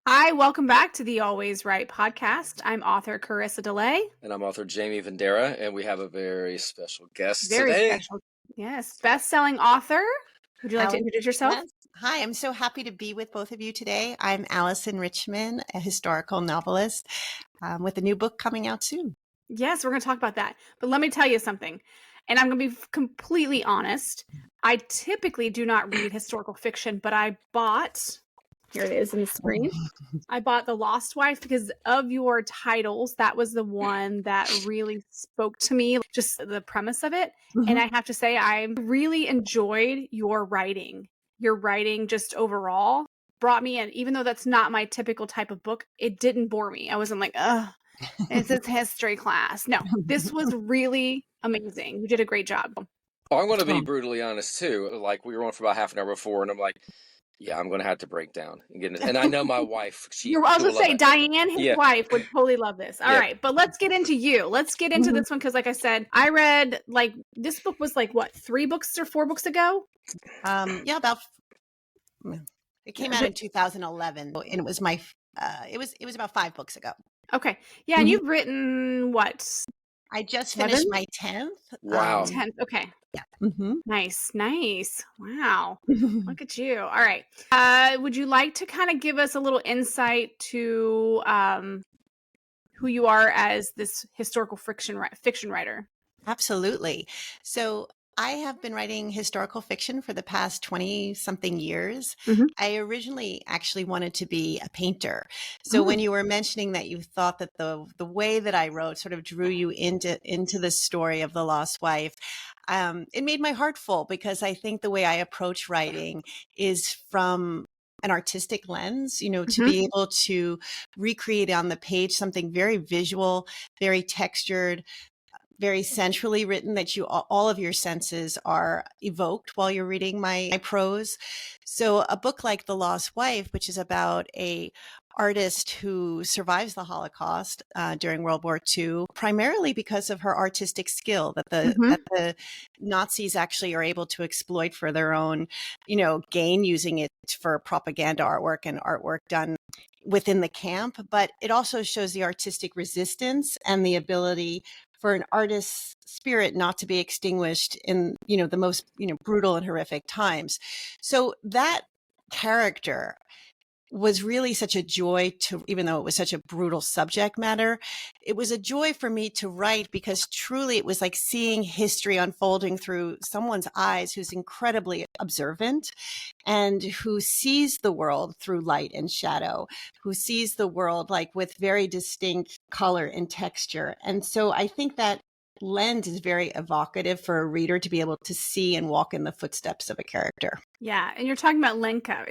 Hi, welcome back to the Always Right podcast. I'm author Carissa DeLay. And I'm author Jamie Vendera, and we have a very special guest Very today. special. Yes, best-selling author. Would you like to introduce yourself? Yes. Hi, I'm so happy to be with both of you today. I'm Alyson Richman, a historical novelist with a new book coming out soon. Yes, we're going to talk about that. But let me tell you something, and I'm going to be completely honest. I typically do not read historical fiction, but I bought, here it is in the screen, I bought The Lost Wife because of your titles. That was the one that really spoke to me, just the premise of it. And I have to say, I really enjoyed your writing. Your writing just overall brought me in, even though that's not my typical type of book, it didn't bore me. I wasn't like, ugh, it's a history class. No, this was really amazing. You did a great job. Oh, I'm going to be brutally honest too. Like, we were on for about half an hour before, and I'm like, yeah, I'm going to have to break down and get it. And I know my wife. You're also saying Diane, his wife, would totally love this. All right, but let's get into you. Let's get into this one because, like I said, I read this book was what, 3 books or 4 books ago? It came out in 2011, and it was it was about 5 books ago. Okay, yeah, and you've written what? I just finished my 10th. Wow. 10th. Okay. Yeah. Nice. Wow. Look at you. All right. Would you like to kind of give us a little insight to who you are as this historical fiction writer? Absolutely. So I have been writing historical fiction for the past 20-something years. I originally actually wanted to be a painter. So when you were mentioning that you thought that the way that I wrote sort of drew you into the story of The Lost Wife, it made my heart full because I think the way I approach writing is from an artistic lens, to be able to recreate on the page something very visual, very textured, very sensually written, that all of your senses are evoked while you're reading my prose. So a book like The Lost Wife, which is about a artist who survives the Holocaust during World War II, primarily because of her artistic skill that the Nazis actually are able to exploit for their own, gain, using it for propaganda artwork and artwork done within the camp. But it also shows the artistic resistance and the ability for an artist's spirit not to be extinguished in, the most, brutal and horrific times. So that character was really such a joy to, even though it was such a brutal subject matter, it was a joy for me to write because truly it was like seeing history unfolding through someone's eyes who's incredibly observant and who sees the world through light and shadow, who sees the world like with very distinct color and texture. And so I think that lens is very evocative for a reader to be able to see and walk in the footsteps of a character. Yeah, and you're talking about Lenka.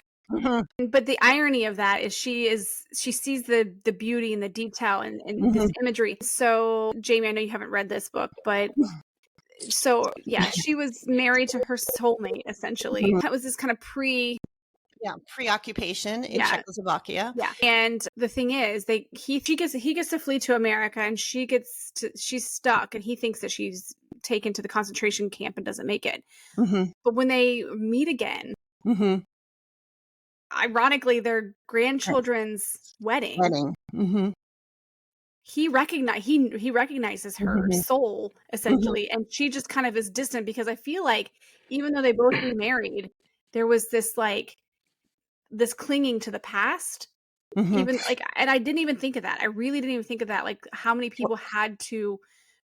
But the irony of that is she sees the beauty and the detail and this imagery. So Jamie, I know you haven't read this book, but so yeah, she was married to her soulmate essentially. That was this kind of pre-occupation in Czechoslovakia. Yeah. And the thing is, he gets to flee to America, and she's stuck, and he thinks that she's taken to the concentration camp and doesn't make it. But when they meet again, ironically, their grandchildren's wedding. He recognizes her soul essentially, and she just kind of is distant because I feel like even though they both remarried, there was this this clinging to the past. Even and I didn't even think of that. I really didn't even think of that. Like how many people had to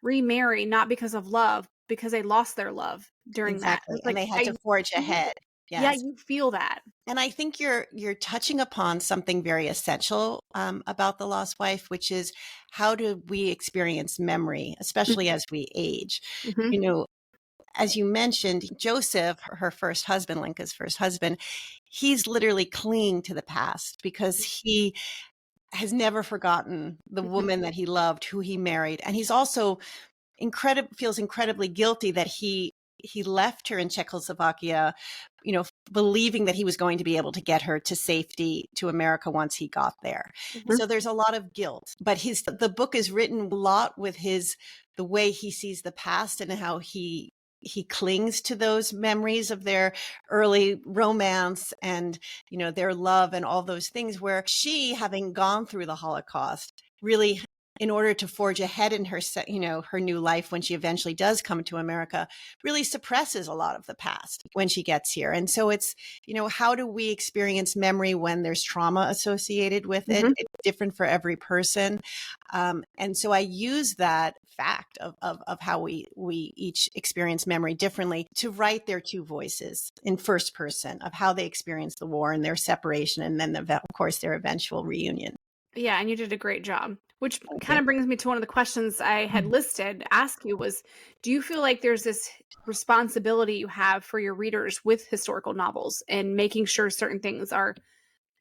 remarry not because of love, because they lost their love during that. And they had to forge ahead. Yes. Yeah, you feel that. And I think you're touching upon something very essential about The Lost Wife, which is how do we experience memory, especially as we age? As you mentioned, Joseph, her first husband, Lenka's first husband, he's literally clinging to the past because he has never forgotten the woman that he loved, who he married. And he's also feels incredibly guilty that he left her in Czechoslovakia, believing that he was going to be able to get her to safety to America once he got there. So there's a lot of guilt, but the book is written a lot with the way he sees the past and how he he clings to those memories of their early romance and, their love and all those things, where she, having gone through the Holocaust, really, in order to forge ahead in her, her new life when she eventually does come to America, really suppresses a lot of the past when she gets here. And so it's, how do we experience memory when there's trauma associated with it? Mhm. It's different for every person. And so I use that fact of how we each experience memory differently to write their two voices in first person of how they experience the war and their separation, and then, of course, their eventual reunion. Yeah, and you did a great job, which Thank kind you. of brings me to one of the questions I had listed to ask you was, do you feel like there's this responsibility you have for your readers with historical novels and making sure certain things are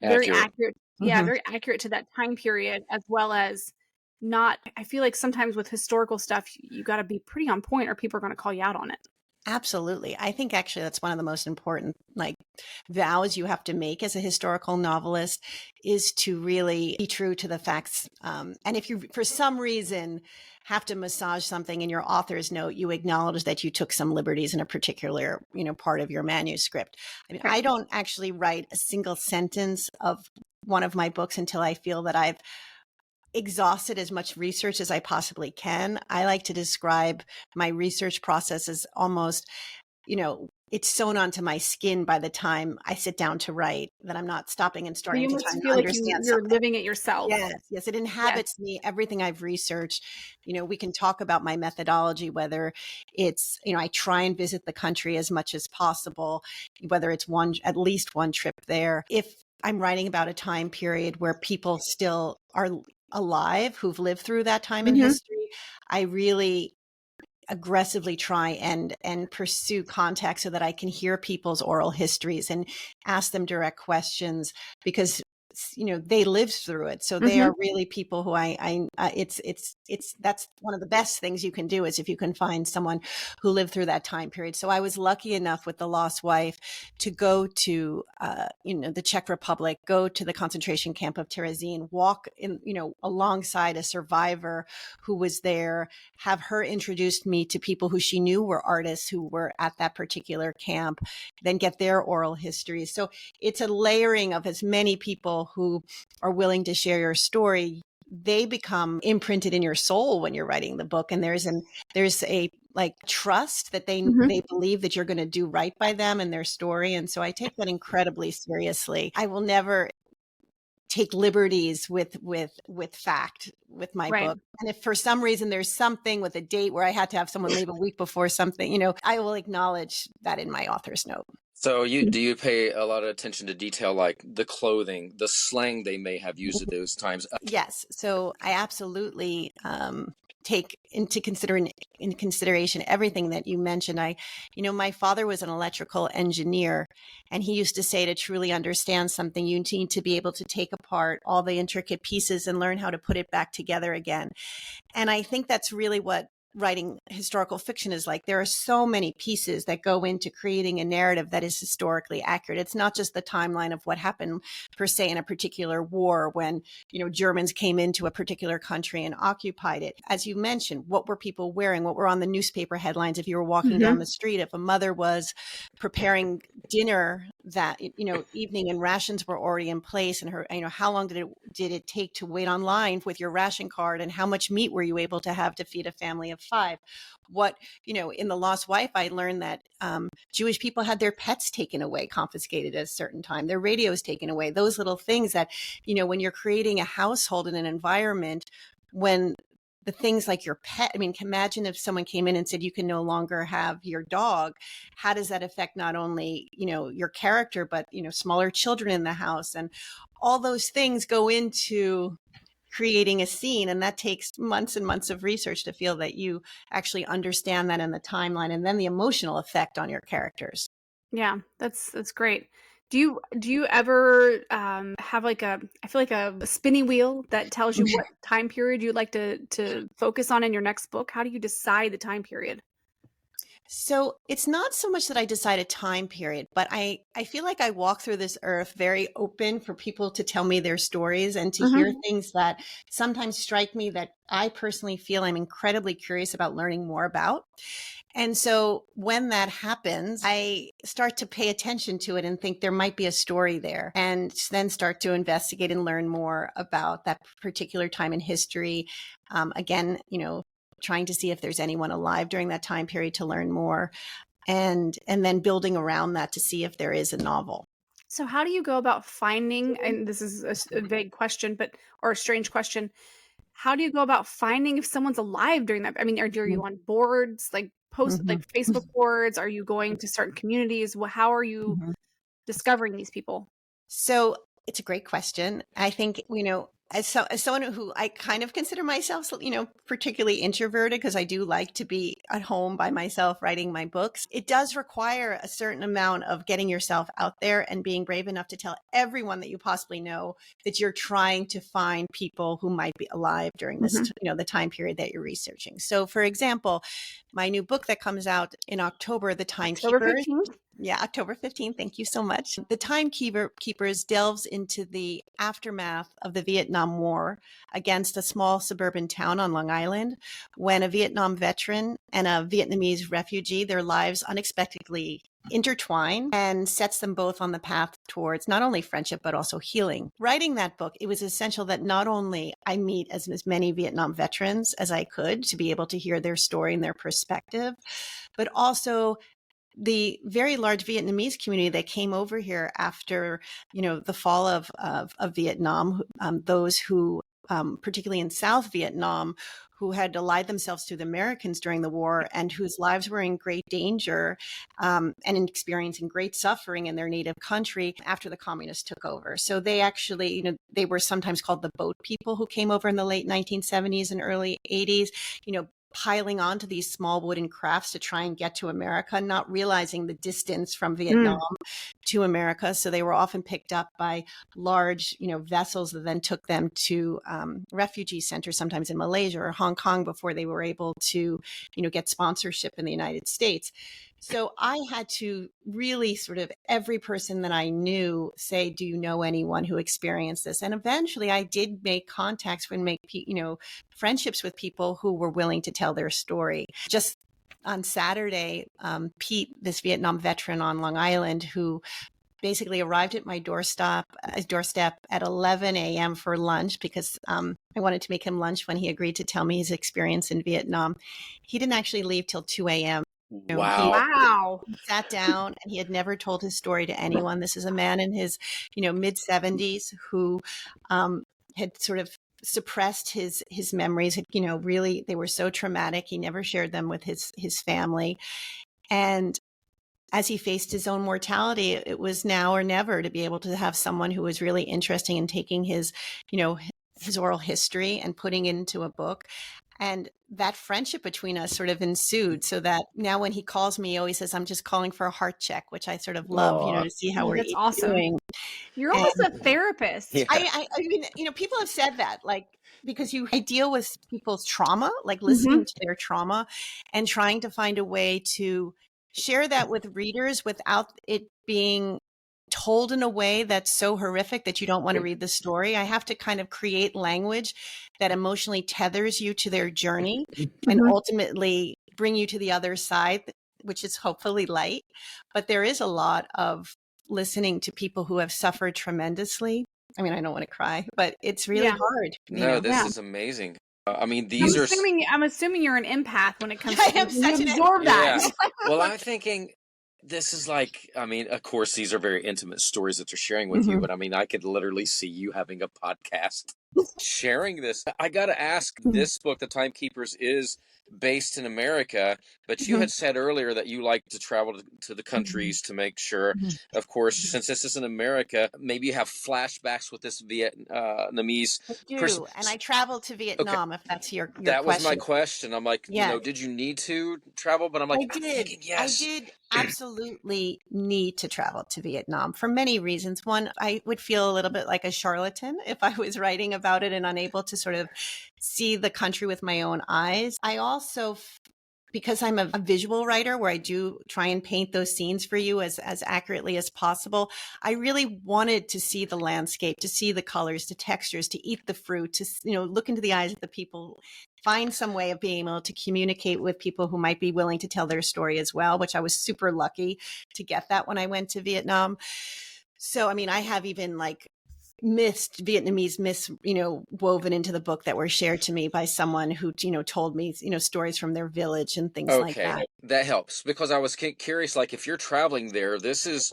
very Accurate. accurate? Yeah, Mhm. very accurate to that time period, as well as not, I feel like sometimes with historical stuff, you got to be pretty on point or people are going to call you out on it. Absolutely. I think actually that's one of the most important vows you have to make as a historical novelist, is to really be true to the facts. And if you, for some reason, have to massage something in your author's note, you acknowledge that you took some liberties in a particular, part of your manuscript. I mean, Right. I don't actually write a single sentence of one of my books until I feel that I've exhausted as much research as I possibly can. I like to describe my research process as almost, it's sewn onto my skin by the time I sit down to write, that I'm not stopping and So you starting to try must and feel like understand you're something. living it yourself. Yes, yes, it Yes. inhabits me, everything I've researched. We can talk about my methodology, whether it's, I try and visit the country as much as possible, whether it's at least one trip there. If I'm writing about a time period where people still are alive who've lived through that time in Mhm. history, I really aggressively try and pursue contact so that I can hear people's oral histories and ask them direct questions, because they lived through it, so they Mhm. are really people who it's that's one of the best things you can do, is if you can find someone who lived through that time period. So I was lucky enough with The Lost Wife to go to the Czech Republic, go to the concentration camp of Terezin, walk in alongside a survivor who was there, have her introduce me to people who she knew were artists who were at that particular camp, then get their oral histories. So it's a layering of as many people who are willing to share your story. They become imprinted in your soul when you're writing the book, and there's a trust that Mhm. they believe that you're going to do right by them and their story. And so I take that incredibly seriously. I will never take liberties with fact with my Right. book. And if for some reason there's something with a date where I had to have someone leave a week before something, I will acknowledge that in my author's note. So do you pay a lot of attention to detail, like the clothing, the slang they may have used at those times? Yes. So I absolutely take into consideration everything that you mentioned. My father was an electrical engineer, and he used to say, to truly understand something, you need to be able to take apart all the intricate pieces and learn how to put it back together again. And I think that's really what writing historical fiction is like. There are so many pieces that go into creating a narrative that is historically accurate. It's not just the timeline of what happened per se in a particular war when, Germans came into a particular country and occupied it. As you mentioned, what were people wearing? What were on the newspaper headlines if you were walking down Mhm. the street? If a mother was preparing dinner that, evening, and rations were already in place, and her, how long did it take to wait online with your ration card, and how much meat were you able to have to feed a family of 5? What, in The Lost Wife, I learned that Jewish people had their pets taken away, confiscated at a certain time, their radios taken away, those little things that, when you're creating a household in an environment, when the things like your pet, imagine if someone came in and said, you can no longer have your dog. How does that affect not only, your character, but, smaller children in the house? And all those things go into creating a scene, and that takes months and months of research to feel that you actually understand that in the timeline, and then the emotional effect on your characters. Yeah, that's great. Do you ever have like I feel like a spinning wheel that tells you what time period you'd like to focus on in your next book? How do you decide the time period? So it's not so much that I decide a time period, but I feel like I walk through this earth very open for people to tell me their stories and to hear things that sometimes strike me that I personally feel I'm incredibly curious about learning more about. And so when that happens, I start to pay attention to it and think there might be a story there, and then start to investigate and learn more about that particular time in history. Again, trying to see if there's anyone alive during that time period to learn more, and then building around that to see if there is a novel. So how do you go about finding, and this is a vague question, or a strange question. How do you go about finding if someone's alive during that? I mean, are you on boards, like Mhm. Facebook boards? Are you going to certain communities? How are you Mhm. discovering these people? So it's a great question. I think, as someone who I kind of consider myself, particularly introverted, because I do like to be at home by myself writing my books, it does require a certain amount of getting yourself out there and being brave enough to tell everyone that you possibly know that you're trying to find people who might be alive during this, the time period that you're researching. So, for example, my new book that comes out in October, The October Timekeepers. 15th? Yeah, October 15th. Thank you so much. The Timekeepers delves into the aftermath of the Vietnam War against a small suburban town on Long Island when a Vietnam veteran and a Vietnamese refugee, their lives unexpectedly intertwine and sets them both on the path towards not only friendship, but also healing. Writing that book, it was essential that not only I meet as many Vietnam veterans as I could to be able to hear their story and their perspective, but also the very large Vietnamese community that came over here after, the fall of Vietnam, those who, particularly in South Vietnam, who had allied themselves to the Americans during the war and whose lives were in great danger, and experiencing great suffering in their native country after the communists took over. So they actually, they were sometimes called the boat people who came over in the late 1970s and early 80s, piling onto these small wooden crafts to try and get to America, not realizing the distance from Vietnam to America. So they were often picked up by large, vessels that then took them to refugee centers, sometimes in Malaysia or Hong Kong, before they were able to, get sponsorship in the United States. So I had to really sort of every person that I knew say, do you know anyone who experienced this? And eventually I did make contacts and make, friendships with people who were willing to tell their story. Just on Saturday, Pete, this Vietnam veteran on Long Island, who basically arrived at my doorstep at 11 a.m. for lunch because I wanted to make him lunch when he agreed to tell me his experience in Vietnam. He didn't actually leave till 2 a.m. He Wow. Wow. sat down and he had never told his story to anyone. This is a man in his, mid 70s who had sort of suppressed his memories. Really, they were so traumatic. He never shared them with his family. And as he faced his own mortality, it was now or never to be able to have someone who was really interesting in taking his, his oral history and putting it into a book. And that friendship between us sort of ensued, so that now when he calls me, he always says, I'm just calling for a heart check, which I sort of love, Aw. to see how Oh, we're that's each awesome. doing. You're And almost a therapist. Yeah. I mean, people have said that, like, because I deal with people's trauma, like listening to their trauma and trying to find a way to share that with readers without it being told in a way that's so horrific that you don't want to read the story. I have to kind of create language that emotionally tethers you to their journey and ultimately bring you to the other side, which is hopefully light. But there is a lot of listening to people who have suffered tremendously. I mean, I don't want to cry, but it's really Yeah. hard. No, this Yeah. is amazing. I mean, I'm these are assuming you're an empath when it comes I to am this. You such an absorb yeah. that. Well, I'm thinking this is like, I mean, of course, these are very intimate stories that they're sharing with you, Mhm. but I mean, I could literally see you having a podcast sharing this. I got to ask, Mhm. this book, The Timekeepers, is based in America, but you Mhm. had said earlier that you like to travel to the Mhm. countries to make sure, Mhm. of course, since this is in America, maybe you have flashbacks with this Vietnamese I person. do, and I traveled to Okay. Vietnam, if that's your That was my question. question. I'm like, Yeah. did you need to travel? But I'm like, I I'm did. thinking I yes. did absolutely need to travel to Vietnam for many reasons. One, I would feel a little bit like a charlatan if I was writing about it and unable to sort of see the country with my own eyes. I also because I'm a visual writer where I do try and paint those scenes for you as accurately as possible, I really wanted to see the landscape, to see the colors, the textures, to eat the fruit, to, look into the eyes of the people, find some way of being able to communicate with people who might be willing to tell their story as well, which I was super lucky to get that when I went to Vietnam. So, I mean, I have even like Vietnamese myths, woven into the book that were shared to me by someone who, told me, stories from their village and things like Okay, that. that helps because I was curious. Like, if you're traveling there, this is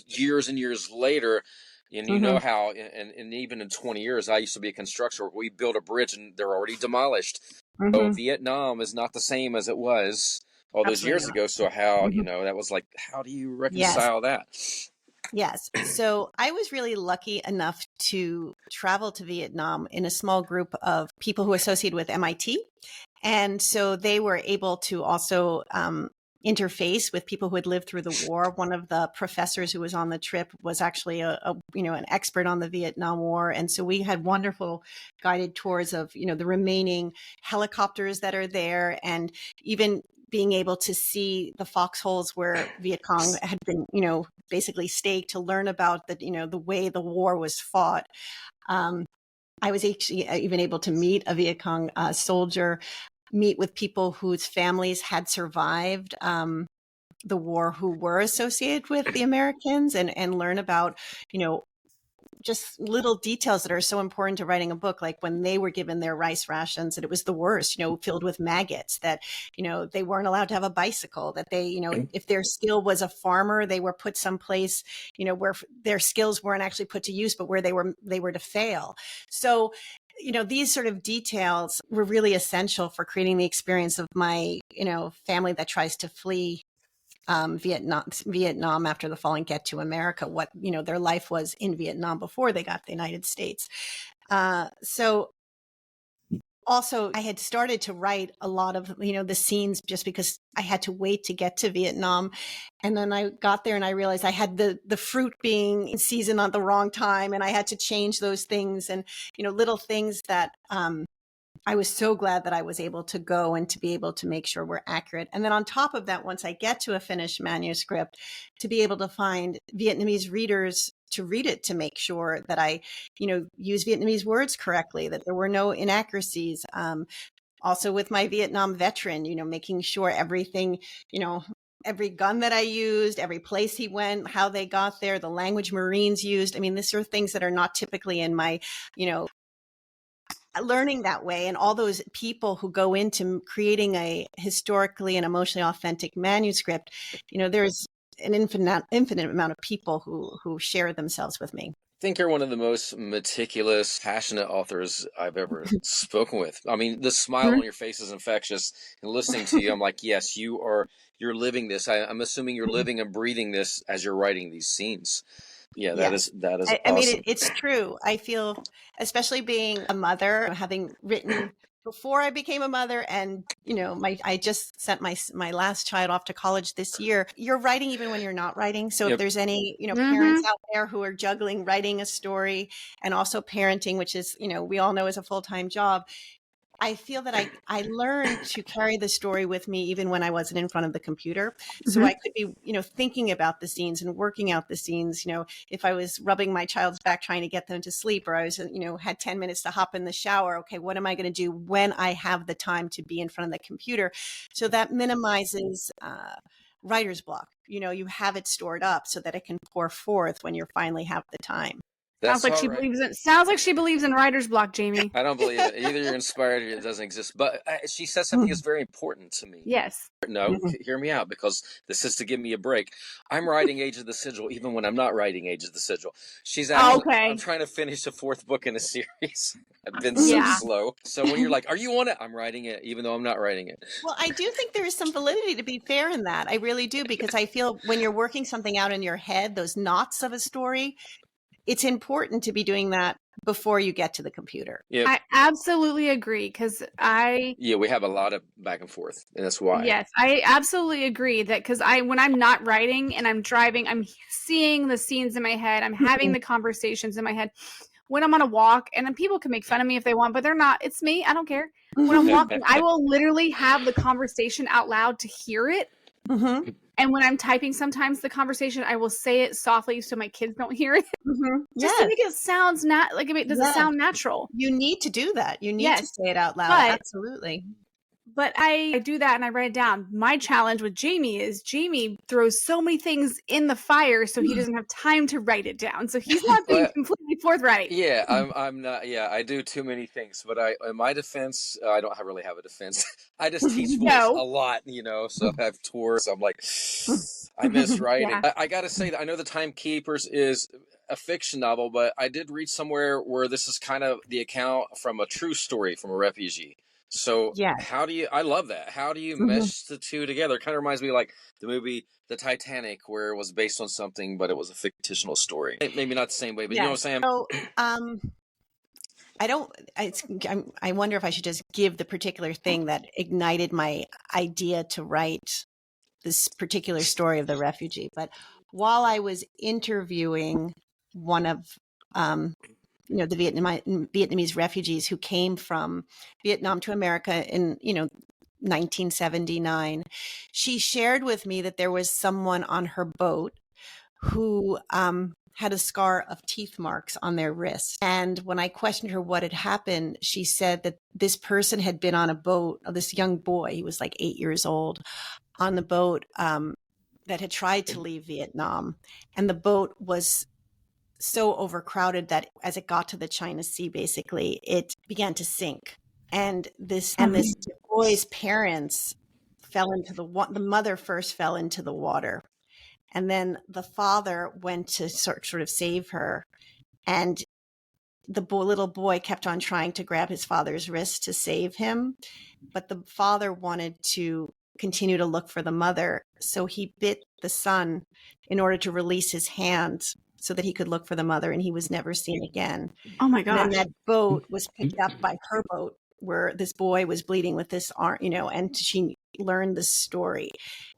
years and years later, and you know Mhm. how, and even in 20 years, I used to be a constructor. We built a bridge and they're already demolished. So Mhm. Vietnam is not the same as it was all those Absolutely years not. ago. So how, Mhm. that was like, how do you Yes. reconcile that? Yes. So I was really lucky enough to travel to Vietnam in a small group of people who associated with MIT. And so they were able to also interface with people who had lived through the war. One of the professors who was on the trip was actually an expert on the Vietnam War. And so we had wonderful guided tours of, the remaining helicopters that are there, and even being able to see the foxholes where Viet Cong had been, basically staked, to learn about the way the war was fought. I was actually even able to meet a Viet Cong soldier, meet with people whose families had survived the war, who were associated with the Americans, and learn about, just little details that are so important to writing a book, like when they were given their rice rations, and it was the worst, filled with maggots, that, they weren't allowed to have a bicycle, that they, if their skill was a farmer, they were put someplace, where their skills weren't actually put to use, but where they were to fail. So, these sort of details were really essential for creating the experience of my, family that tries to flee Vietnam after the fall and get to America, what, their life was in Vietnam before they got to the United States. So also I had started to write a lot of, the scenes, just because I had to wait to get to Vietnam. And then I got there and I realized I had the fruit being in season at the wrong time, and I had to change those things, and, little things that, I was so glad that I was able to go and to be able to make sure we're accurate. And then on top of that, once I get to a finished manuscript, to be able to find Vietnamese readers to read it, to make sure that I, use Vietnamese words correctly, that there were no inaccuracies. Also with my Vietnam veteran, making sure everything, every gun that I used, every place he went, how they got there, the language Marines used. I mean, these are things that are not typically in my, learning that way. And all those people who go into creating a historically and emotionally authentic manuscript, there's an infinite amount of people who share themselves with me. I think you're one of the most meticulous, passionate authors I've ever spoken with. I mean, the smile on your face is infectious. And listening to you, I'm like, yes, you're living this. I'm assuming you're living and breathing this as you're writing these scenes. Yeah, Yes. that is I mean, awesome. it's true. I feel, especially being a mother, having written before I became a mother, and, I just sent my last child off to college this year. You're writing even when you're not writing. So if Yep. there's any, Mm-hmm. parents out there who are juggling writing a story and also parenting, which is, we all know is a full-time job, I feel that I learned to carry the story with me even when I wasn't in front of the computer. So Mm-hmm. I could be, thinking about the scenes and working out the scenes, if I was rubbing my child's back trying to get them to sleep, or I was, had 10 minutes to hop in the shower. Okay, what am I going to do when I have the time to be in front of the computer? So that minimizes writer's block. You have it stored up so that it can pour forth when you finally have the time. That's all right. Sounds like she believes in writer's block, Jamie. I don't believe it. Either you're inspired or it doesn't exist. But she said something that's very important to me. Yes. No, hear me out, because this is to give me a break. I'm writing Age of the Sigil even when I'm not writing Age of the Sigil. She's actually, I'm trying to finish the 4th book in a series. I've been so slow. So when you're like, are you on it? I'm writing it, even though I'm not writing it. Well, I do think there is some validity, to be fair, in that. I really do, because I feel when you're working something out in your head, those knots of a story, it's important to be doing that before you get to the computer. Yeah, I absolutely agree, because we have a lot of back and forth, and that's why. Yes, I absolutely agree that, because when I'm not writing and I'm driving, I'm seeing the scenes in my head, I'm having the conversations in my head. when I'm on a walk, and then people can make fun of me if they want, but they're not. It's me. I don't care. When I'm walking, I will literally have the conversation out loud to hear it. Mm-hmm. And when I'm typing, sometimes the conversation, I will say it softly so my kids don't hear it. Mm-hmm. Just to make it sounds like it does it sound natural. You need to do that. You need to say it out loud. Absolutely. But I do that and I write it down. My challenge with Jamie is Jamie throws so many things in the fire, so he doesn't have time to write it down. So he's not being completely forthright. Yeah, I'm not. Yeah, I do too many things. But in my defense, I don't really have a defense. I just teach voice a lot, So I have tours. I'm like, I miss writing. Yeah. I got to say that I know The Timekeepers is a fiction novel, but I did read somewhere where this is kind of the account from a true story from a refugee. So how do you, I love that. How do you mesh the two together? It kind of reminds me of like the movie The Titanic, where it was based on something, but it was a fictional story. Maybe not the same way, but you know what I'm saying? So, I wonder if I should just give the particular thing that ignited my idea to write this particular story of the refugee. But while I was interviewing one of, the Vietnamese refugees who came from Vietnam to America in, 1979, she shared with me that there was someone on her boat who had a scar of teeth marks on their wrist. And when I questioned her what had happened, she said that this person had been on a boat, this young boy, he was like 8 years old, on the boat that had tried to leave Vietnam. And the boat was so overcrowded that as it got to the China Sea, basically, it began to sink. And this boy's parents fell into the mother first fell into the water. And then the father went to sort of save her. And the little boy kept on trying to grab his father's wrist to save him. But the father wanted to continue to look for the mother. So he bit the son in order to release his hand so that he could look for the mother, and he was never seen again. Oh my gosh. And then that boat was picked up by her boat where this boy was bleeding with this arm, and she learned this story.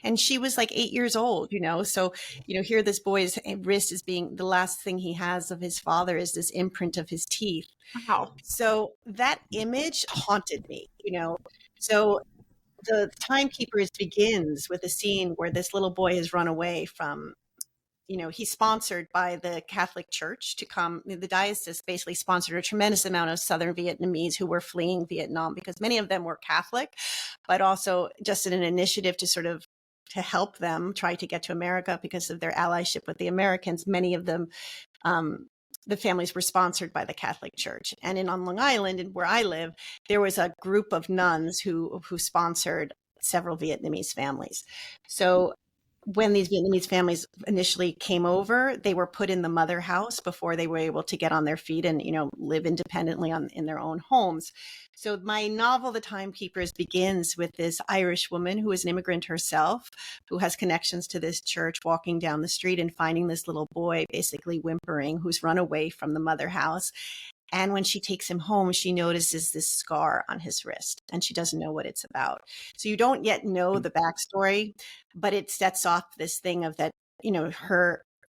And she was like 8 years old, so, here this boy's wrist is being, the last thing he has of his father is this imprint of his teeth. Wow. So that image haunted me, So the Timekeepers begins with a scene where this little boy has run away from, he's sponsored by the Catholic Church to come. The diocese basically sponsored a tremendous amount of Southern Vietnamese who were fleeing Vietnam because many of them were Catholic, but also just in an initiative to sort of to help them try to get to America because of their allyship with the Americans. Many of them, the families were sponsored by the Catholic Church. And on Long Island, and where I live, there was a group of nuns who sponsored several Vietnamese families. So when these Vietnamese families initially came over, they were put in the mother house before they were able to get on their feet and, live independently in their own homes. So my novel, The Timekeepers, begins with this Irish woman who is an immigrant herself, who has connections to this church, walking down the street and finding this little boy basically whimpering, who's run away from the mother house. And when she takes him home, she notices this scar on his wrist, and she doesn't know what it's about. So you don't yet know the backstory, but it sets off this thing of that,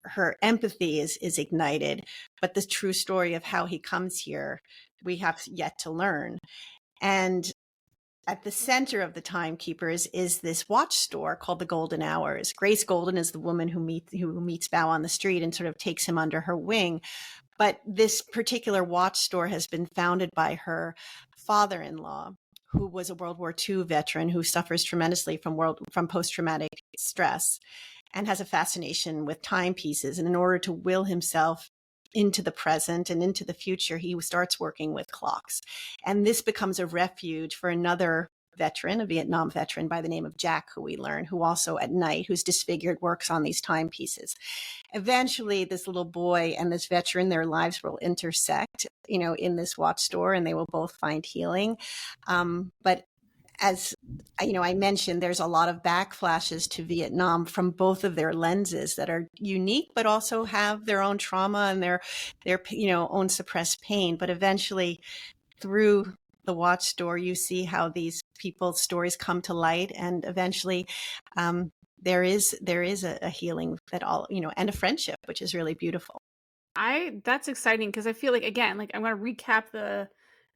her empathy is ignited, but the true story of how he comes here, we have yet to learn. And at the center of the Timekeepers is this watch store called the Golden Hours. Grace Golden is the woman who meets Bao on the street and sort of takes him under her wing. But this particular watch store has been founded by her father-in-law, who was a World War II veteran who suffers tremendously from post-traumatic stress and has a fascination with timepieces. And in order to will himself into the present and into the future, he starts working with clocks. And this becomes a refuge for another veteran, a Vietnam veteran by the name of Jack, who we learn, who also at night, who's disfigured, works on these timepieces. Eventually, this little boy and this veteran, their lives will intersect, in this watch store, and they will both find healing. But as I mentioned, there's a lot of backflashes to Vietnam from both of their lenses that are unique, but also have their own trauma and their own suppressed pain. But eventually, through the watch store, you see how these people's stories come to light, and eventually there is a healing that and a friendship, which is really beautiful. That's exciting because I feel like, again, like I'm going to recap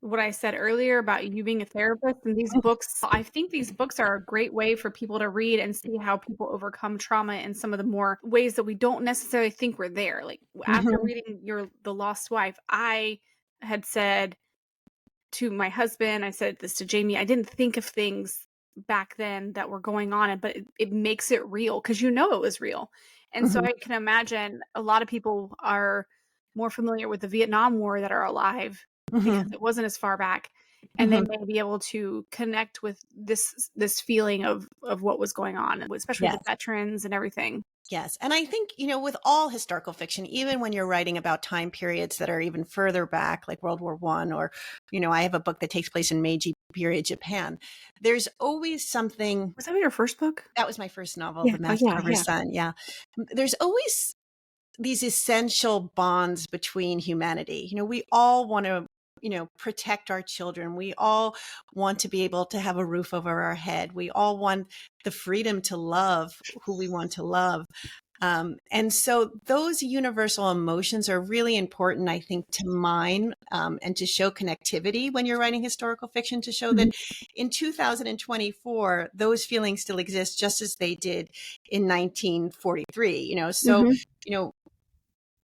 what I said earlier about you being a therapist and these books. I think these books are a great way for people to read and see how people overcome trauma in some of the more ways that we don't necessarily think we're there. Like after reading The Lost Wife, I had said to my husband, I said this to Jamie, I didn't think of things back then that were going on, but it makes it real because it was real. And so I can imagine a lot of people are more familiar with the Vietnam War that are alive because it wasn't as far back. And they may be able to connect with this feeling of what was going on, especially Yes. the veterans and everything. Yes. And I think, with all historical fiction, even when you're writing about time periods that are even further back, like World War I, or, I have a book that takes place in Meiji period Japan, there's always something. Was that your first book? That was my first novel, Yeah. The Master Carver's Son. Yeah. There's always these essential bonds between humanity. We all want to protect our children. We all want to be able to have a roof over our head. We all want the freedom to love who we want to love. And so those universal emotions are really important, I think, to mine and to show connectivity when you're writing historical fiction, to show that in 2024, those feelings still exist just as they did in 1943. So,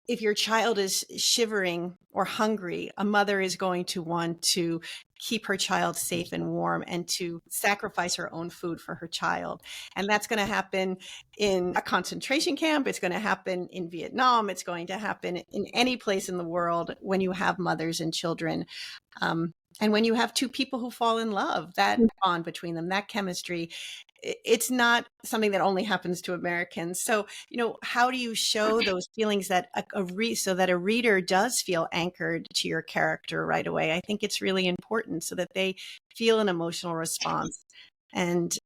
if your child is shivering or hungry, a mother is going to want to keep her child safe and warm and to sacrifice her own food for her child. And that's going to happen in a concentration camp. It's going to happen in Vietnam. It's going to happen in any place in the world when you have mothers and children. And when you have two people who fall in love, that bond between them, that chemistry, it's not something that only happens to Americans. So, how do you show those feelings that so that a reader does feel anchored to your character right away? I think it's really important so that they feel an emotional response. And,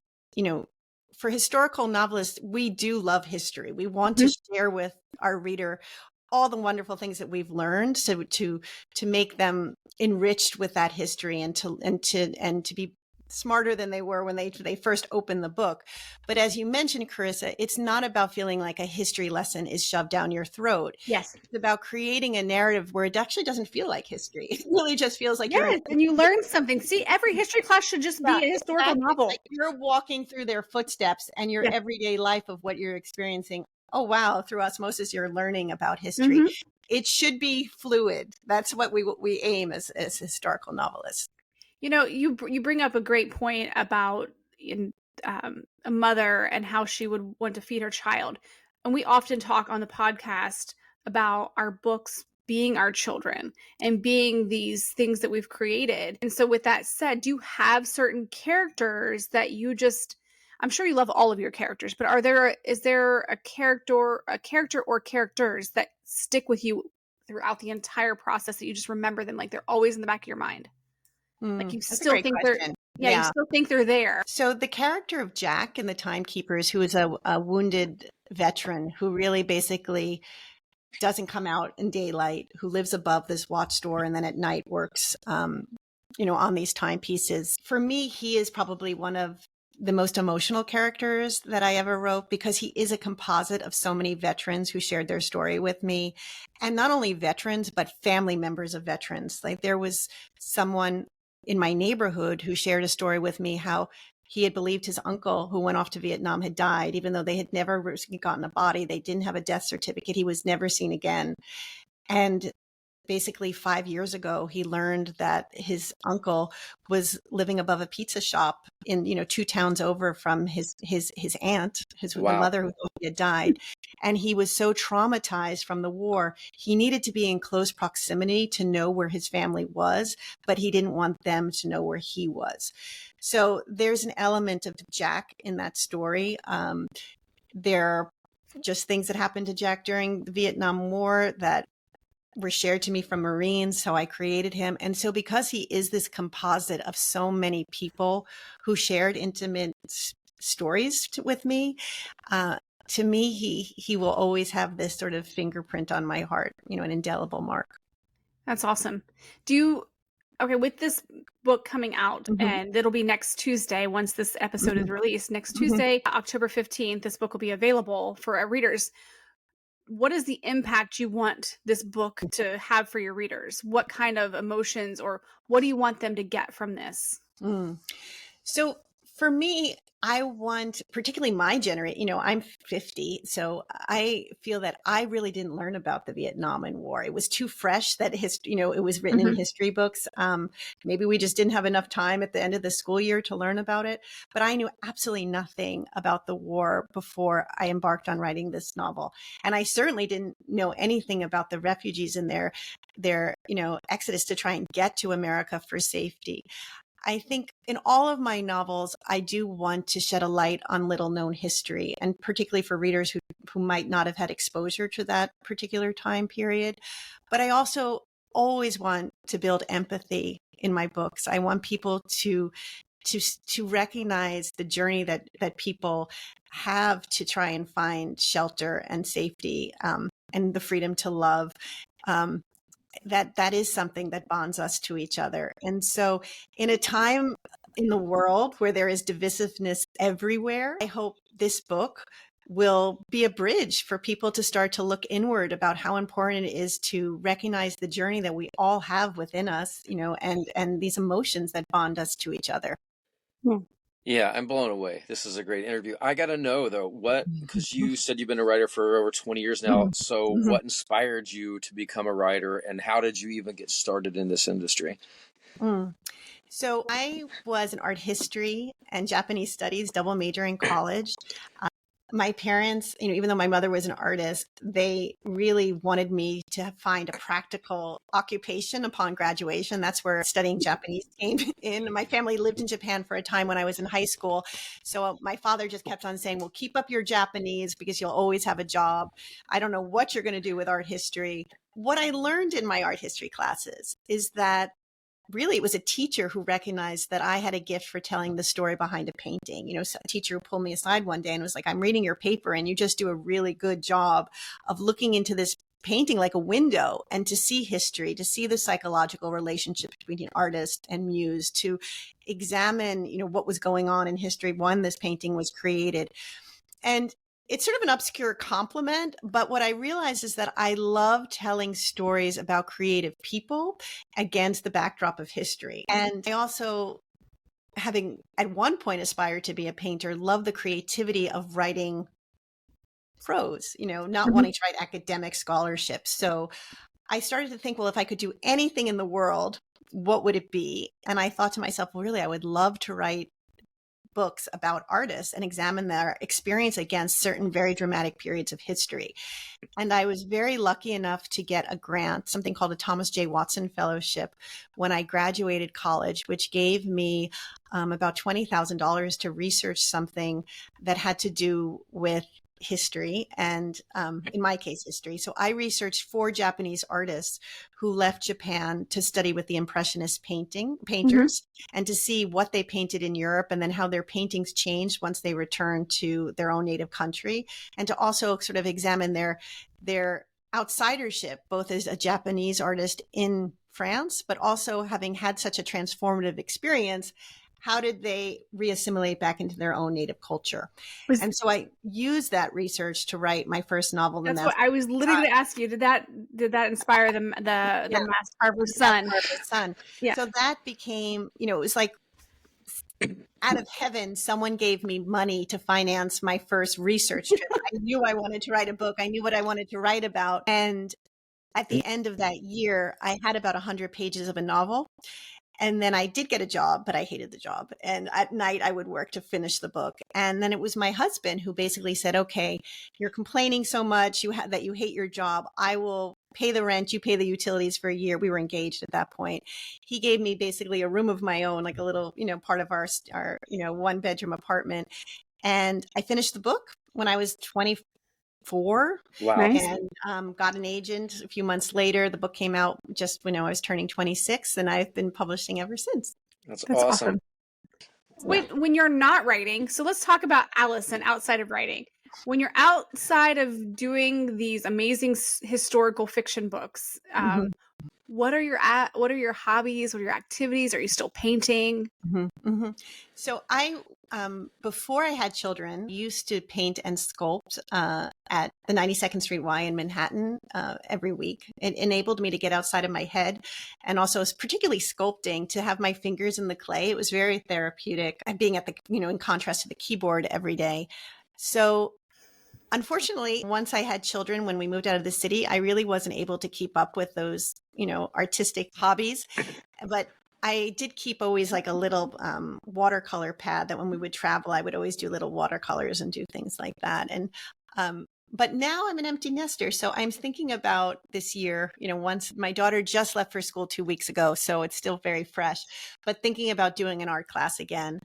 for historical novelists, we do love history. We want to share with our reader all the wonderful things that we've learned, so to make them enriched with that history and to be smarter than they were when they first opened the book. But as you mentioned, Carissa, it's not about feeling like a history lesson is shoved down your throat. Yes. It's about creating a narrative where it actually doesn't feel like history. It really just feels like and you learn something. See, every history class should just be a historical novel. Like you're walking through their footsteps and your everyday life of what you're experiencing. Oh, wow. Through osmosis, you're learning about history. It should be fluid. That's what we aim as historical novelists. You bring up a great point about a mother and how she would want to feed her child. And we often talk on the podcast about our books being our children and being these things that we've created. And so with that said, do you have certain characters that you just, I'm sure you love all of your characters, but is there a character or characters that stick with you throughout the entire process that you just remember them, like they're always in the back of your mind? Like you still think you still think they're there. So the character of Jack in The Timekeepers, who is a wounded veteran who really basically doesn't come out in daylight, who lives above this watchtower and then at night works, on these timepieces. For me, he is probably one of the most emotional characters that I ever wrote, because he is a composite of so many veterans who shared their story with me. And not only veterans, but family members of veterans. Like there was someone in my neighborhood who shared a story with me how he had believed his uncle who went off to Vietnam had died, even though they had never gotten a body. They didn't have a death certificate. He was never seen again. And basically 5 years ago, he learned that his uncle was living above a pizza shop in, 2 towns over from his aunt, the mother who had died. And he was so traumatized from the war, he needed to be in close proximity to know where his family was, but he didn't want them to know where he was. So there's an element of Jack in that story. There are just things that happened to Jack during the Vietnam War that were shared to me from Marines. So I created him. And so because he is this composite of so many people who shared intimate stories with me, to me, he will always have this sort of fingerprint on my heart, an indelible mark. That's awesome. With this book coming out, and it'll be next Tuesday once this episode is released, next Tuesday, October 15th, this book will be available for our readers. what is the impact you want this book to have for your readers? What kind of emotions, or what do you want them to get from this? So for me, I want, particularly my generation, I'm 50. So I feel that I really didn't learn about the Vietnam War. It was too fresh that it was written in history books. Maybe we just didn't have enough time at the end of the school year to learn about it. But I knew absolutely nothing about the war before I embarked on writing this novel. And I certainly didn't know anything about the refugees and their exodus to try and get to America for safety. I think in all of my novels, I do want to shed a light on little known history, and particularly for readers who might not have had exposure to that particular time period. But I also always want to build empathy in my books. I want people to recognize the journey that people have to try and find shelter and safety, and the freedom to love. That is something that bonds us to each other. And so in a time in the world where there is divisiveness everywhere, I hope this book will be a bridge for people to start to look inward about how important it is to recognize the journey that we all have within us, and these emotions that bond us to each other. Yeah, I'm blown away. This is a great interview. I got to know though, because you said you've been a writer for over 20 years now. So what inspired you to become a writer, and how did you even get started in this industry? So I was an art history and Japanese studies double major in college. My parents, even though my mother was an artist, they really wanted me to find a practical occupation upon graduation. That's where studying Japanese came in. My family lived in Japan for a time when I was in high school. So my father just kept on saying, well, keep up your Japanese because you'll always have a job. I don't know what you're going to do with art history. What I learned in my art history classes is that really, it was a teacher who recognized that I had a gift for telling the story behind a painting. A teacher who pulled me aside one day and was like, I'm reading your paper and you just do a really good job of looking into this painting like a window, and to see history, to see the psychological relationship between an artist and muse, to examine, what was going on in history when this painting was created. And it's sort of an obscure compliment, but what I realized is that I love telling stories about creative people against the backdrop of history. And I also, having at one point aspired to be a painter, love the creativity of writing prose, not wanting to write academic scholarship. So I started to think, well, if I could do anything in the world, what would it be? And I thought to myself, well, really, I would love to write books about artists and examine their experience against certain very dramatic periods of history. And I was very lucky enough to get a grant, something called a Thomas J. Watson Fellowship, when I graduated college, which gave me about $20,000 to research something that had to do with history, and in my case, history. So I researched 4 Japanese artists who left Japan to study with the Impressionist painters and to see what they painted in Europe, and then how their paintings changed once they returned to their own native country, and to also sort of examine their outsidership, both as a Japanese artist in France, but also having had such a transformative experience. How did they reassimilate back into their own native culture? And so I used that research to write my first novel. That's what I was literally going to ask you. Did that inspire the Master Carver's Son? Yeah. So that became, it was like out of heaven, someone gave me money to finance my first research trip. I knew I wanted to write a book. I knew what I wanted to write about. And at the end of that year, I had about 100 pages of a novel. And then I did get a job, but I hated the job. And at night I would work to finish the book. And then it was my husband who basically said, okay, you're complaining so much that you hate your job. I will pay the rent. You pay the utilities for a year. We were engaged at that point. He gave me basically a room of my own, like a little, part of our 1-bedroom apartment. And I finished the book when I was 24. Wow. Nice. And got an agent a few months later. The book came out just when I was turning 26, and I've been publishing ever since. That's awesome. Wait, when you're not writing, so let's talk about Alyson outside of writing. When you're outside of doing these amazing historical fiction books, what are your hobbies? What are your activities? Are you still painting? So I, before I had children, used to paint and sculpt. at the 92nd Street Y in Manhattan every week. It enabled me to get outside of my head, and also particularly sculpting, to have my fingers in the clay. It was very therapeutic, and being at the, in contrast to the keyboard every day. So unfortunately, once I had children, when we moved out of the city, I really wasn't able to keep up with those, artistic hobbies. But I did keep always like a little watercolor pad that when we would travel, I would always do little watercolors and do things like that. And but now I'm an empty nester. So I'm thinking about this year, once my daughter just left for school 2 weeks ago, so it's still very fresh, but thinking about doing an art class again.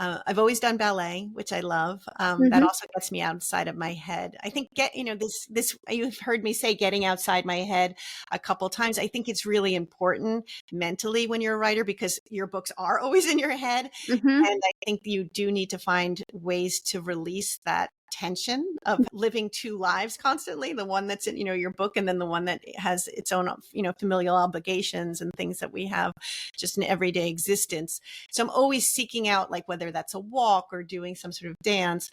I've always done ballet, which I love. That also gets me outside of my head. I think this, you've heard me say getting outside my head a couple times. I think it's really important mentally when you're a writer, because your books are always in your head. And I think you do need to find ways to release that tension of living two lives constantly, the one that's in your book, and then the one that has its own familial obligations and things that we have just in everyday existence. So I'm always seeking out, like, whether that's a walk or doing some sort of dance.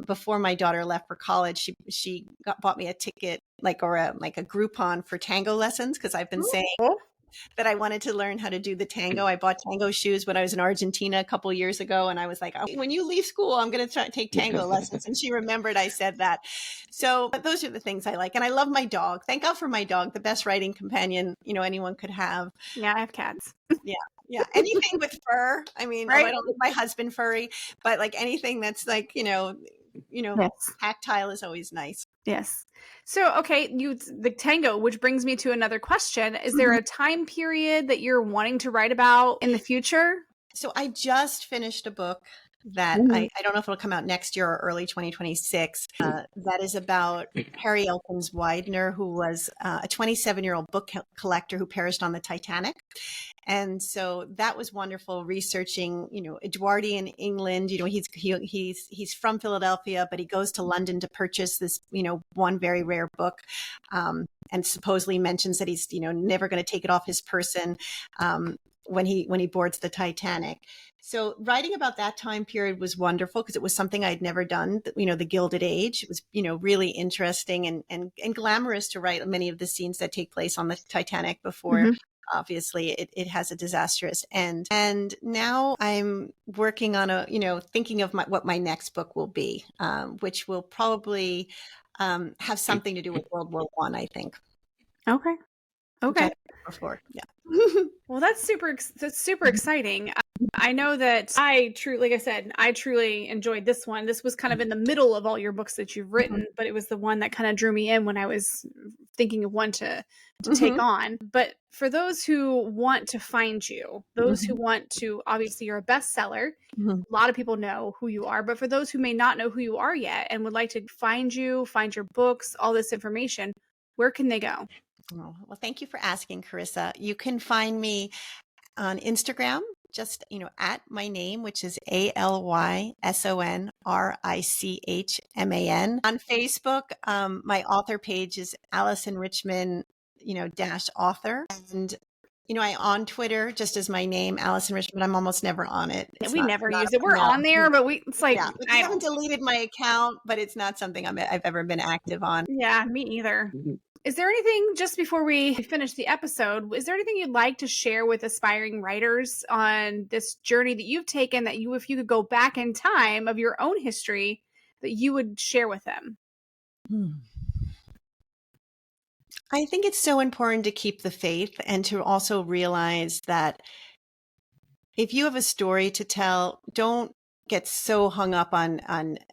Before my daughter left for college, she bought me a ticket, like a Groupon for tango lessons, because I've been saying that I wanted to learn how to do the tango. I bought tango shoes when I was in Argentina a couple years ago. And I was like, oh, when you leave school, I'm going to take tango lessons. And she remembered I said that. So those are the things I like. And I love my dog. Thank God for my dog, the best writing companion, anyone could have. Yeah, I have cats. Yeah. Anything with fur. I mean, right? I don't make my husband furry, but like anything that's like, yes. Tactile is always nice. Yes. So, okay, the tango, which brings me to another question. Is there a time period that you're wanting to write about in the future? So I just finished a book that I don't know if it'll come out next year or early 2026. That is about Harry Elkins Widener, who was a 27-year-old book collector who perished on the Titanic. And so that was wonderful, researching, Edwardian England. He's from Philadelphia, but he goes to London to purchase this, one very rare book, and supposedly mentions that he's, never going to take it off his person when he boards the Titanic. So writing about that time period was wonderful, because it was something I'd never done, the Gilded Age. It was, really interesting and glamorous to write many of the scenes that take place on the Titanic before. Obviously, it has a disastrous end. And now I'm working on thinking of what my next book will be, which will probably have something to do with World War I, I think. Okay. Before, yeah. Well, that's super exciting. I know that I truly enjoyed this one. This was kind of in the middle of all your books that you've written, but it was the one that kind of drew me in when I was thinking of one to take on. But for those who want to find you, those who want to, obviously you're a bestseller. A lot of people know who you are, but for those who may not know who you are yet and would like to find you, find your books, all this information, where can they go? Oh, well, thank you for asking, Carissa. You can find me on Instagram, just, at my name, which is ALYSONRICHMAN. On Facebook, my author page is Alyson Richman, -author. And, on Twitter, just as my name, Alyson Richman. I'm almost never on it. We never use it. We're on there, but it's like, I haven't deleted my account, but it's not something I've ever been active on. Yeah, me either. Is there anything, just before we finish the episode, is there anything you'd like to share with aspiring writers on this journey that you've taken, that if you could go back in time of your own history, that you would share with them? I think it's so important to keep the faith, and to also realize that if you have a story to tell, don't get so hung up on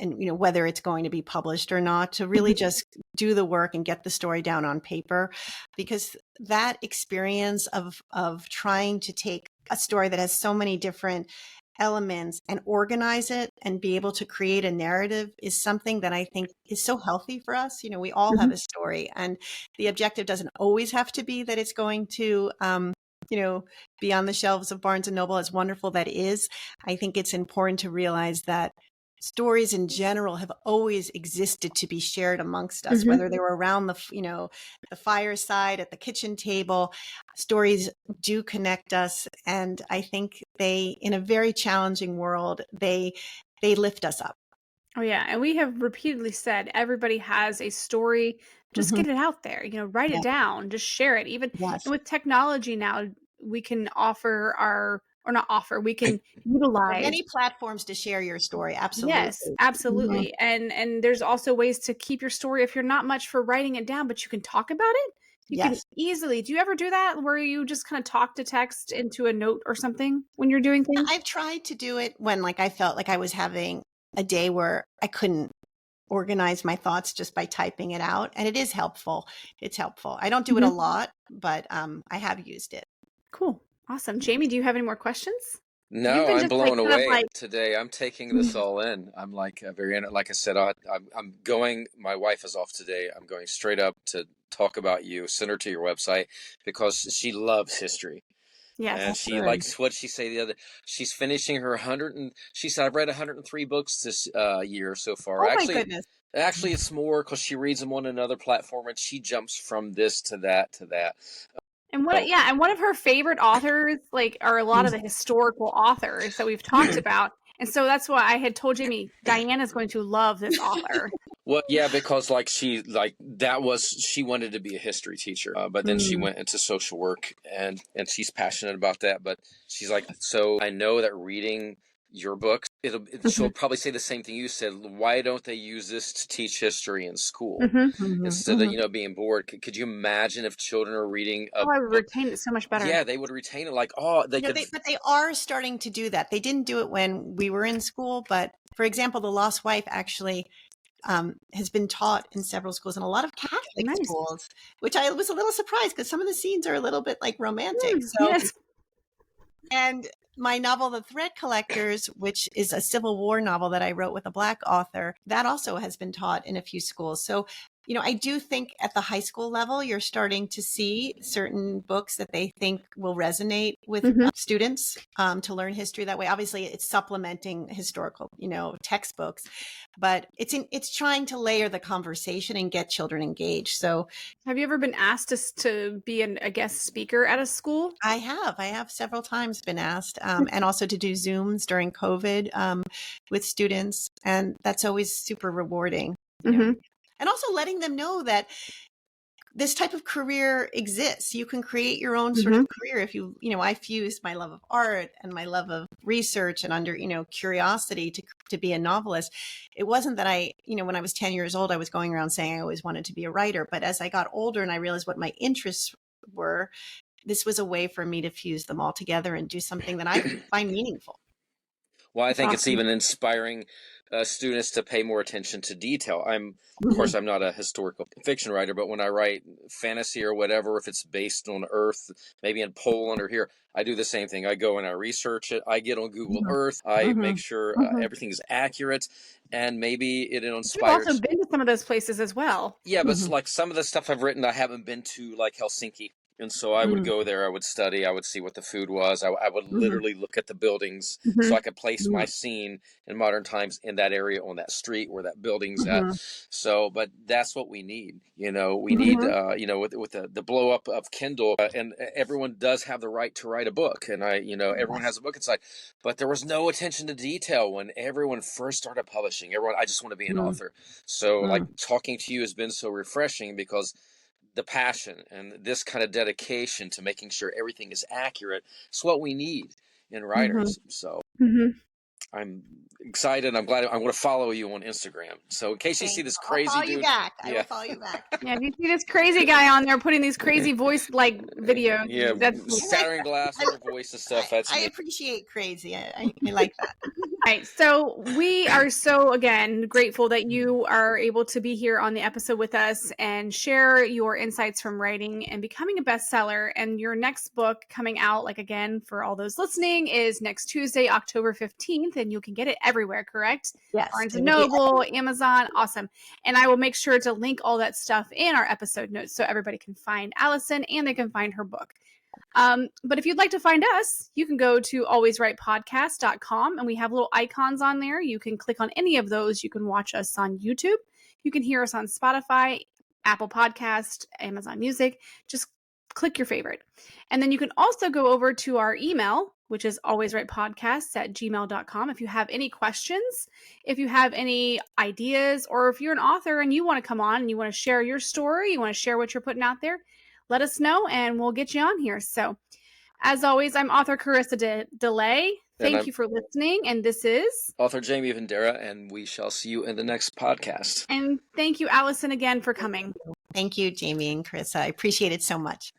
whether it's going to be published or not, to really just do the work and get the story down on paper, because that experience of trying to take a story that has so many different elements and organize it and be able to create a narrative is something that I think is so healthy for us. We all have a story, and the objective doesn't always have to be that it's going to be on the shelves of Barnes and Noble, as wonderful that is. I think it's important to realize that stories in general have always existed to be shared amongst us, whether they were around the fireside, at the kitchen table. Stories do connect us. And I think they, in a very challenging world, they lift us up. Oh yeah, and we have repeatedly said everybody has a story. Just Mhm. get it out there. Write it Yeah. down. Just share it. Even Yes. and with technology now, we can offer our or not offer. We can There are utilize. many platforms to share your story. Yes, Absolutely. Mhm. absolutely. And there's also ways to keep your story if you're not much for writing it down, but you can talk about it. You can Yes. easily. Do you ever do that where you just kind of talk to text into a note or something when you're doing things? I've tried to do it when like I felt like I was having a day where I couldn't organize my thoughts just by typing it out, and it is helpful. It's helpful. I don't do it a Mhm. lot, but I have used it. Cool. Awesome. Jamie, do you have any more questions? You've No, been I'm just like blown kind of away like today. I'm taking this all in. I'm like like I said, I'm going. My wife is off today. I'm going straight up to talk about you. Send her to your website because she loves history. yes. And That's she good. likes what she say the other. She's finishing her 100 and she said I've read 103 books this year so far. Oh my goodness. Actually, it's more because she reads them on another platform and she jumps from this to that to that. And So one of her favorite authors like are a lot of the historical authors that we've talked about. And so that's why I had told Jamie Diana's going to love this author. well, yeah, because like she wanted to be a history teacher, but then she Mm. went into social work and she's passionate about that. But she's like, so I know that reading your books, she'll Mhm. probably say the same thing you said. Why don't they use this to teach history in school Mhm. Mhm, instead of mhm. being bored? Could you imagine if children are reading a Oh, I would book? retain it so much better. Yeah, they would retain it. Like, oh, they could. But they are starting to do that. They didn't do it when we were in school, but for example, The Lost Wife actually has been taught in several schools and a lot of Catholic Nice. schools, which I was a little surprised because some of the scenes are a little bit like romantic. So, Yes. and my novel, The Thread Collectors, which is a Civil War novel that I wrote with a Black author, that also has been taught in a few schools. So, I do think at the high school level, you're starting to see certain books that they think will resonate with Mhm. students to learn history that way. Obviously, it's supplementing historical, textbooks, but it's trying to layer the conversation and get children engaged. So Have you ever been asked to be a guest speaker at a school? I have several times been asked, and also to do Zooms during COVID with students, and that's always super rewarding. Mhm. And also letting them know that this type of career exists. You can create your own sort of Mhm. career if I fused my love of art and my love of research and curiosity to be a novelist. It wasn't that when I was 10 years old, I was going around saying I always wanted to be a writer. But as I got older and I realized what my interests were, this was a way for me to fuse them all together and do something that I find meaningful. Well, I That's think it's awesome. even inspiring students to pay more attention to detail. Of Mhm. course, I'm not a historical fiction writer, but when I write fantasy or whatever, if it's based on Earth, maybe in Poland or here, I do the same thing. I go and I research it. I get on Google Mhm. Earth. I make Mhm. sure Mhm. everything is accurate, and maybe it You've also inspires. been to some of those places as well. Yeah, but Mhm. like some of the stuff I've written, I haven't been to like Helsinki. And so I would Mhm. go there, I would study, I would see what the food was. I would Mhm. literally look at the buildings so Mhm. I could place my Mhm. scene in modern times in that area on that street where that building's at. Mhm. So, but that's what we need. We need, Mhm. with the blow up of Kindle, and everyone does have the right to write a book. And everyone Yes. has a book inside. But there was no attention to detail when everyone first started publishing. I just want to be an Mm. author. So, like, Mm. talking to you has been so refreshing because the passion and this kind of dedication to making sure everything is accurate is what we need in Mhm. writers. So Mhm. I'm excited. I'm glad. I'm going to follow you on Instagram. So in case you see Thank you. this I'll crazy follow you dude, back. I will yeah, follow you back. Yeah, if you see this crazy guy on there putting these crazy voice like videos, yeah, that's I like Saturn that. glass over voice and stuff. That's I me. appreciate crazy. I like that. right. So we are so again grateful that you are able to be here on the episode with us and share your insights from writing and becoming a bestseller. And your next book coming out, like again, for all those listening, is next Tuesday, October 15th, and you can get it everywhere, correct? Yes, Barnes and it'll be Noble, Amazon, awesome. And I will make sure to link all that stuff in our episode notes so everybody can find Alyson and they can find her book. But if you'd like to find us, you can go to alwayswritepodcast.com and we have little icons on there. You can click on any of those. You can watch us on YouTube. You can hear us on Spotify, Apple Podcast, Amazon Music. Just click your favorite. And then you can also go over to our email, which is alwayswritepodcasts@gmail.com. If you have any questions, if you have any ideas, or if you're an author and you want to come on and you want to share your story, you want to share what you're putting out there, let us know and we'll get you on here. So as always, I'm author Carissa DeLay. Thank you for listening. And this is author Jamie Vendera, and we shall see you in the next podcast. And thank you, Alyson, again for coming. Thank you, Jamie and Carissa. I appreciate it so much.